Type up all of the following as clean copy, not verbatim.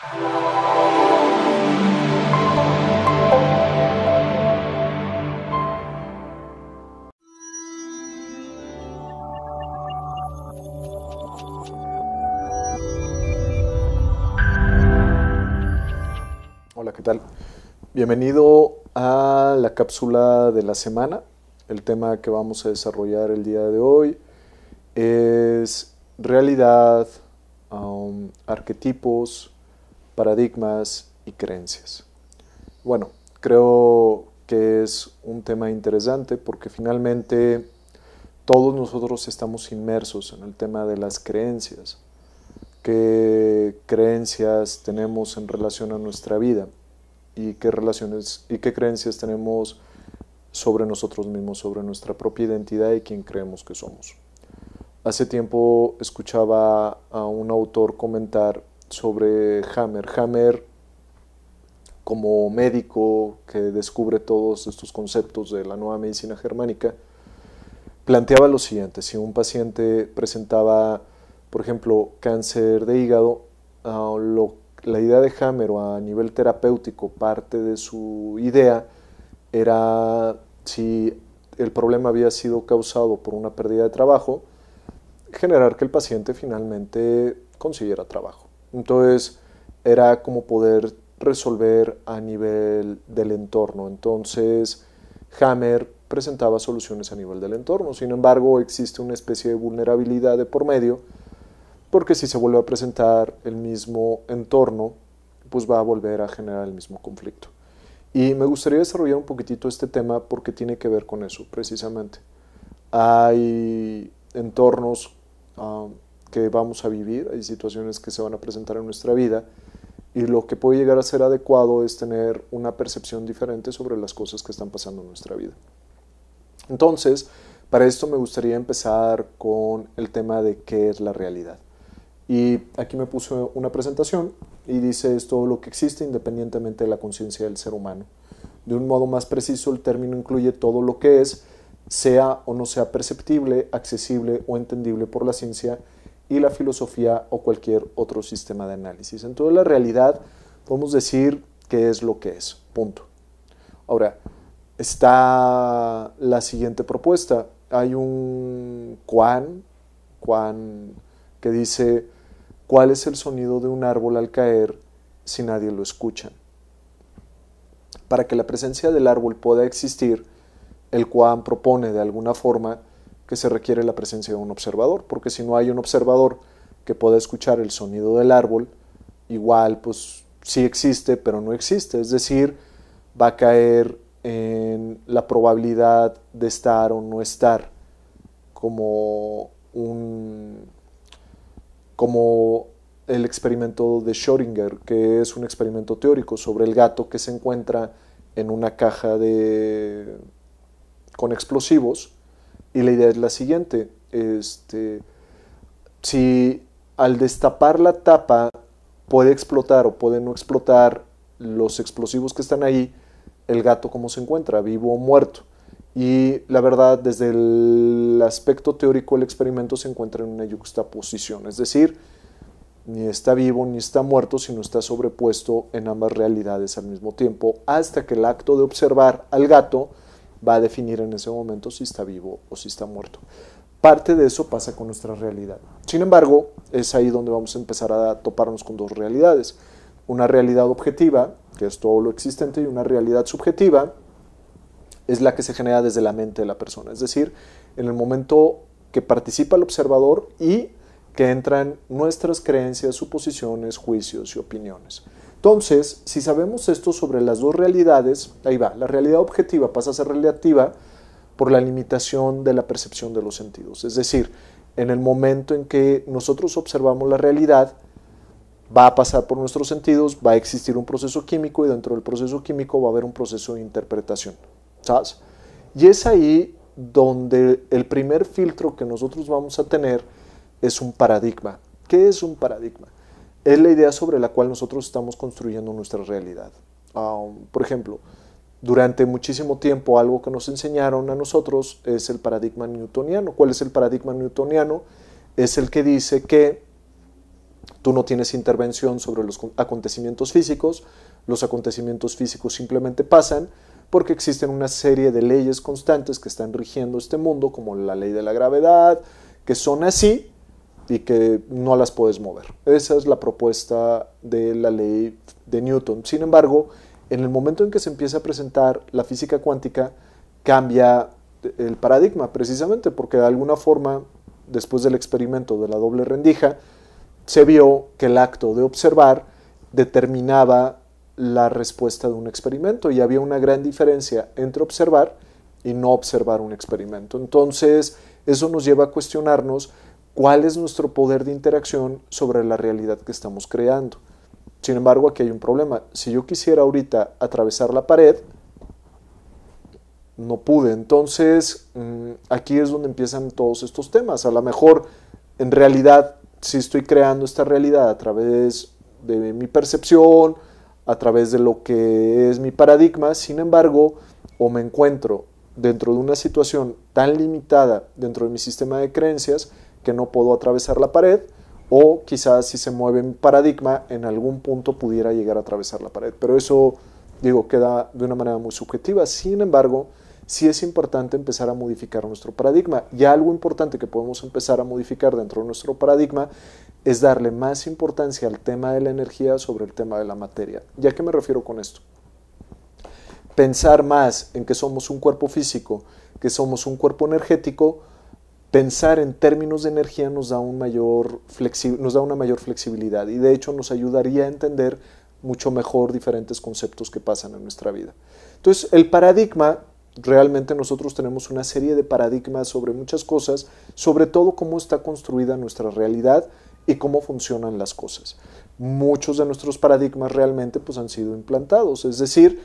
Hola, ¿qué tal? Bienvenido a la cápsula de la semana. El tema que vamos a desarrollar el día de hoy es realidad, arquetipos, paradigmas y creencias. Bueno, creo que es un tema interesante porque finalmente todos nosotros estamos inmersos en el tema de las creencias. ¿Qué creencias tenemos en relación a nuestra vida? ¿Y qué relaciones y qué creencias tenemos sobre nosotros mismos, sobre nuestra propia identidad y quién creemos que somos? Hace tiempo escuchaba a un autor comentar sobre Hammer. Hammer, como médico que descubre todos estos conceptos de la nueva medicina germánica, planteaba lo siguiente: si un paciente presentaba, por ejemplo, cáncer de hígado, la idea de Hammer, o a nivel terapéutico, parte de su idea era, si el problema había sido causado por una pérdida de trabajo, generar que el paciente finalmente consiguiera trabajo. Entonces, era como poder resolver a nivel del entorno. Entonces, Hammer presentaba soluciones a nivel del entorno. Sin embargo, existe una especie de vulnerabilidad de por medio, porque si se vuelve a presentar el mismo entorno, pues va a volver a generar el mismo conflicto. Y me gustaría desarrollar un poquitito este tema porque tiene que ver con eso, precisamente. Hay entornos que vamos a vivir, hay situaciones que se van a presentar en nuestra vida, y lo que puede llegar a ser adecuado es tener una percepción diferente sobre las cosas que están pasando en nuestra vida. Entonces, para esto me gustaría empezar con el tema de qué es la realidad. Y aquí me puse una presentación y dice: es todo lo que existe independientemente de la conciencia del ser humano. De un modo más preciso, el término incluye todo lo que es, sea o no sea perceptible, accesible o entendible por la ciencia y la filosofía o cualquier otro sistema de análisis. Entonces, la realidad podemos decir que es lo que es, punto. Ahora, está la siguiente propuesta. Hay un Quan que dice: ¿cuál es el sonido de un árbol al caer si nadie lo escucha? Para que la presencia del árbol pueda existir, el Quan propone de alguna forma que se requiere la presencia de un observador, porque si no hay un observador que pueda escuchar el sonido del árbol, igual pues sí existe, pero no existe. Es decir, va a caer en la probabilidad de estar o no estar, como el experimento de Schrödinger, que es un experimento teórico sobre el gato que se encuentra en una caja con explosivos, y la idea es la siguiente: si al destapar la tapa puede explotar o puede no explotar los explosivos que están ahí, el gato ¿cómo se encuentra? ¿Vivo o muerto? Y la verdad, desde el aspecto teórico, el experimento se encuentra en una yuxtaposición, es decir, ni está vivo ni está muerto, sino está sobrepuesto en ambas realidades al mismo tiempo, hasta que el acto de observar al gato va a definir en ese momento si está vivo o si está muerto. Parte de eso pasa con nuestra realidad. Sin embargo, es ahí donde vamos a empezar a toparnos con dos realidades: una realidad objetiva, que es todo lo existente, y una realidad subjetiva, es la que se genera desde la mente de la persona, es decir, en el momento que participa el observador y que entran nuestras creencias, suposiciones, juicios y opiniones. Entonces, si sabemos esto sobre las dos realidades, ahí va, la realidad objetiva pasa a ser relativa por la limitación de la percepción de los sentidos. Es decir, en el momento en que nosotros observamos la realidad, va a pasar por nuestros sentidos, va a existir un proceso químico, y dentro del proceso químico va a haber un proceso de interpretación, ¿sabes? Y es ahí donde el primer filtro que nosotros vamos a tener es un paradigma. ¿Qué es un paradigma? Es la idea sobre la cual nosotros estamos construyendo nuestra realidad. Por ejemplo, durante muchísimo tiempo algo que nos enseñaron a nosotros es el paradigma newtoniano. ¿Cuál es el paradigma newtoniano? Es el que dice que Tú no tienes intervención sobre los acontecimientos físicos. Los acontecimientos físicos simplemente pasan porque existen una serie de leyes constantes que están rigiendo este mundo, como la ley de la gravedad, que son así y que no las puedes mover. Esa es la propuesta de la ley de Newton. Sin embargo, en el momento en que se empieza a presentar la física cuántica, cambia el paradigma, precisamente porque de alguna forma, después del experimento de la doble rendija, se vio que el acto de observar determinaba la respuesta de un experimento y había una gran diferencia entre observar y no observar un experimento. Entonces, eso nos lleva a cuestionarnos cuál es nuestro poder de interacción sobre la realidad que estamos creando. Sin embargo, aquí hay un problema. Si yo quisiera ahorita atravesar la pared, no pude. Entonces, aquí es donde empiezan todos estos temas. A lo mejor, en realidad, sí estoy creando esta realidad a través de mi percepción, a través de lo que es mi paradigma. Sin embargo, o me encuentro dentro de una situación tan limitada dentro de mi sistema de creencias que no puedo atravesar la pared, o quizás si se mueve mi paradigma, en algún punto pudiera llegar a atravesar la pared. Pero eso, digo, queda de una manera muy subjetiva. Sin embargo, sí es importante empezar a modificar nuestro paradigma. Y algo importante que podemos empezar a modificar dentro de nuestro paradigma es darle más importancia al tema de la energía sobre el tema de la materia. ¿Ya qué me refiero con esto? Pensar más en que somos un cuerpo físico, que somos un cuerpo energético. Pensar en términos de energía nos da una mayor flexibilidad y de hecho nos ayudaría a entender mucho mejor diferentes conceptos que pasan en nuestra vida. Entonces, el paradigma, realmente nosotros tenemos una serie de paradigmas sobre muchas cosas, sobre todo cómo está construida nuestra realidad y cómo funcionan las cosas. Muchos de nuestros paradigmas realmente pues, han sido implantados, es decir,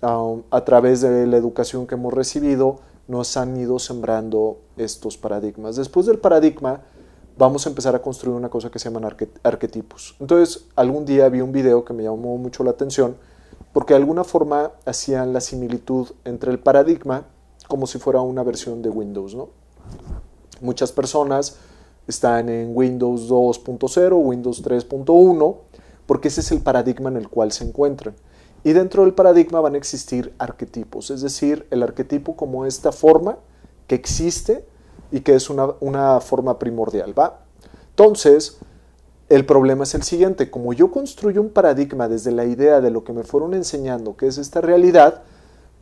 a través de la educación que hemos recibido, nos han ido sembrando estos paradigmas. Después del paradigma, vamos a empezar a construir una cosa que se llaman arquetipos. Entonces, algún día vi un video que me llamó mucho la atención, porque de alguna forma hacían la similitud entre el paradigma como si fuera una versión de Windows, ¿no? Muchas personas están en Windows 2.0, Windows 3.1, porque ese es el paradigma en el cual se encuentran. Y dentro del paradigma van a existir arquetipos, es decir, el arquetipo como esta forma que existe y que es una forma primordial, ¿va? Entonces, el problema es el siguiente: como yo construyo un paradigma desde la idea de lo que me fueron enseñando que es esta realidad,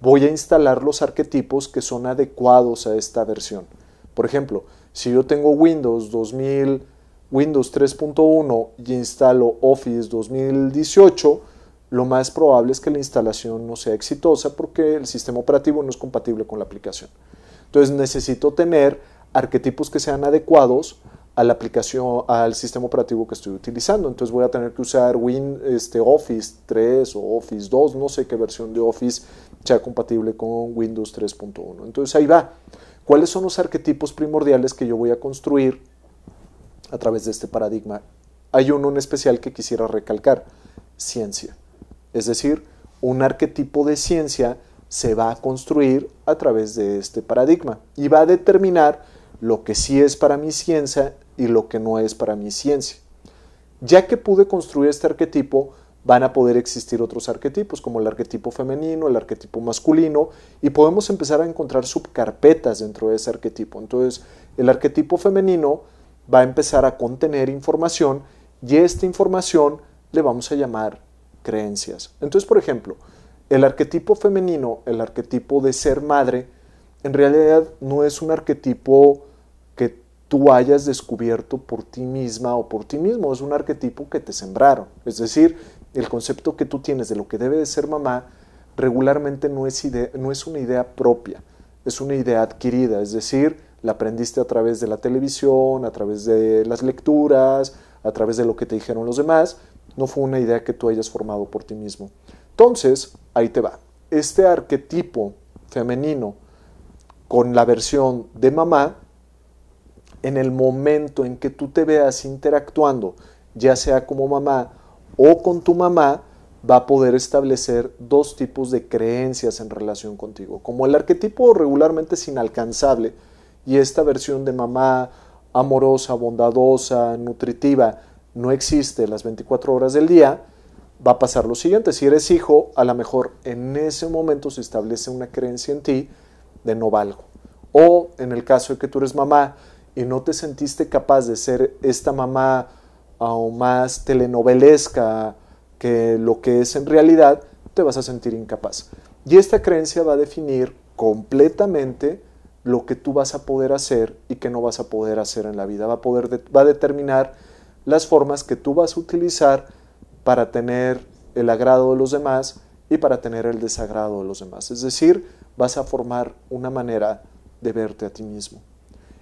voy a instalar los arquetipos que son adecuados a esta versión. Por ejemplo, si yo tengo Windows 2000, Windows 3.1 y instalo Office 2018, lo más probable es que la instalación no sea exitosa porque el sistema operativo no es compatible con la aplicación. Entonces necesito tener arquetipos que sean adecuados a la aplicación, al sistema operativo que estoy utilizando. Entonces voy a tener que usar Office 3 o Office 2, no sé qué versión de Office sea compatible con Windows 3.1. Entonces ahí va. ¿Cuáles son los arquetipos primordiales que yo voy a construir a través de este paradigma? Hay uno en especial que quisiera recalcar: ciencia. Es decir, un arquetipo de ciencia se va a construir a través de este paradigma y va a determinar lo que sí es para mi ciencia y lo que no es para mi ciencia. Ya que pude construir este arquetipo, van a poder existir otros arquetipos, como el arquetipo femenino, el arquetipo masculino, y podemos empezar a encontrar subcarpetas dentro de ese arquetipo. Entonces, el arquetipo femenino va a empezar a contener información y esta información le vamos a llamar creencias. Entonces, por ejemplo, el arquetipo femenino, el arquetipo de ser madre, en realidad no es un arquetipo que tú hayas descubierto por ti misma o por ti mismo, es un arquetipo que te sembraron. Es decir, el concepto que tú tienes de lo que debe de ser mamá regularmente no es una idea propia, es una idea adquirida, es decir, la aprendiste a través de la televisión, a través de las lecturas, a través de lo que te dijeron los demás. No fue una idea que tú hayas formado por ti mismo. Entonces, ahí te va. Este arquetipo femenino con la versión de mamá, en el momento en que tú te veas interactuando, ya sea como mamá o con tu mamá, va a poder establecer dos tipos de creencias en relación contigo. Como el arquetipo regularmente es inalcanzable y esta versión de mamá amorosa, bondadosa, nutritiva, no existe las 24 horas del día, va a pasar lo siguiente. Si eres hijo, a lo mejor en ese momento se establece una creencia en ti de no valgo. O en el caso de que tú eres mamá y no te sentiste capaz de ser esta mamá más telenovelesca que lo que es en realidad, te vas a sentir incapaz. Y esta creencia va a definir completamente lo que tú vas a poder hacer y que no vas a poder hacer en la vida. Va a determinar las formas que tú vas a utilizar para tener el agrado de los demás y para tener el desagrado de los demás. Es decir, vas a formar una manera de verte a ti mismo.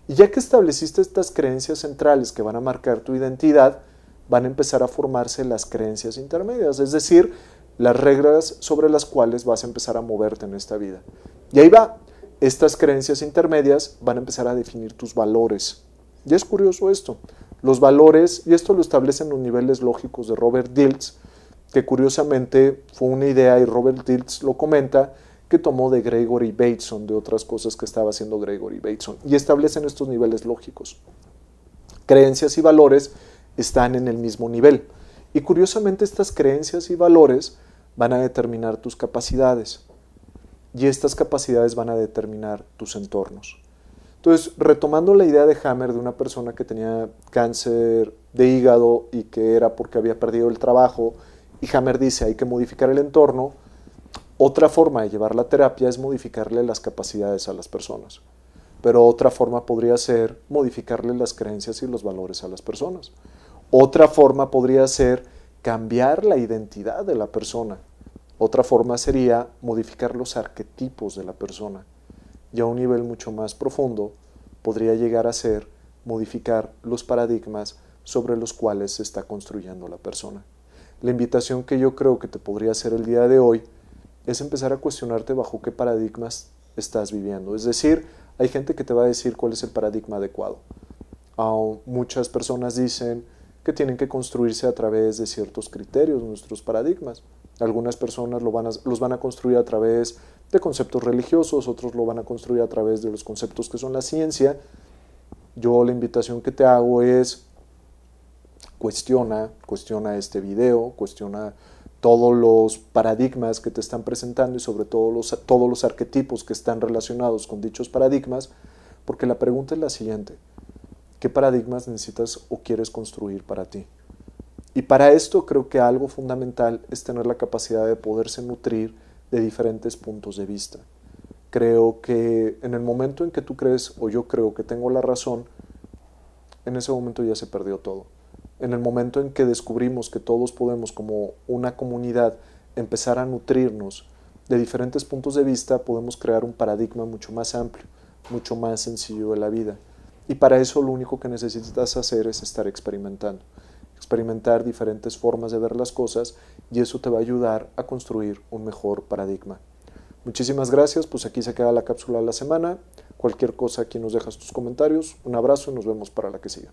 Y ya que estableciste estas creencias centrales que van a marcar tu identidad, van a empezar a formarse las creencias intermedias, es decir, las reglas sobre las cuales vas a empezar a moverte en esta vida. Y ahí va, estas creencias intermedias van a empezar a definir tus valores. Y es curioso esto, los valores, y esto lo establecen los niveles lógicos de Robert Dilts, que curiosamente fue una idea, y Robert Dilts lo comenta, que tomó de Gregory Bateson, de otras cosas que estaba haciendo Gregory Bateson, y establecen estos niveles lógicos. Creencias y valores están en el mismo nivel, y curiosamente estas creencias y valores van a determinar tus capacidades, y estas capacidades van a determinar tus entornos. Entonces, retomando la idea de Hammer de una persona que tenía cáncer de hígado y que era porque había perdido el trabajo, y Hammer dice hay que modificar el entorno, otra forma de llevar la terapia es modificarle las capacidades a las personas. Pero otra forma podría ser modificarle las creencias y los valores a las personas. Otra forma podría ser cambiar la identidad de la persona. Otra forma sería modificar los arquetipos de la persona. Y a un nivel mucho más profundo podría llegar a ser modificar los paradigmas sobre los cuales se está construyendo la persona. La invitación que yo creo que te podría hacer el día de hoy es empezar a cuestionarte bajo qué paradigmas estás viviendo. Es decir, hay gente que te va a decir cuál es el paradigma adecuado. Muchas personas dicen que tienen que construirse a través de ciertos criterios nuestros paradigmas. Algunas personas los van a construir a través de conceptos religiosos, otros lo van a construir a través de los conceptos que son la ciencia. Yo la invitación que te hago es cuestiona este video, cuestiona todos los paradigmas que te están presentando y sobre todo todos los arquetipos que están relacionados con dichos paradigmas, porque la pregunta es la siguiente: ¿qué paradigmas necesitas o quieres construir para ti? Y para esto creo que algo fundamental es tener la capacidad de poderse nutrir de diferentes puntos de vista. Creo que en el momento en que tú crees, o yo creo que tengo la razón, en ese momento ya se perdió todo. En el momento en que descubrimos que todos podemos, como una comunidad, empezar a nutrirnos de diferentes puntos de vista, podemos crear un paradigma mucho más amplio, mucho más sencillo de la vida. Y para eso lo único que necesitas hacer es estar experimentando. Experimentar diferentes formas de ver las cosas, y eso te va a ayudar a construir un mejor paradigma. Muchísimas gracias, pues aquí se queda la cápsula de la semana. Cualquier cosa, aquí nos dejas tus comentarios. Un abrazo y nos vemos para la que siga.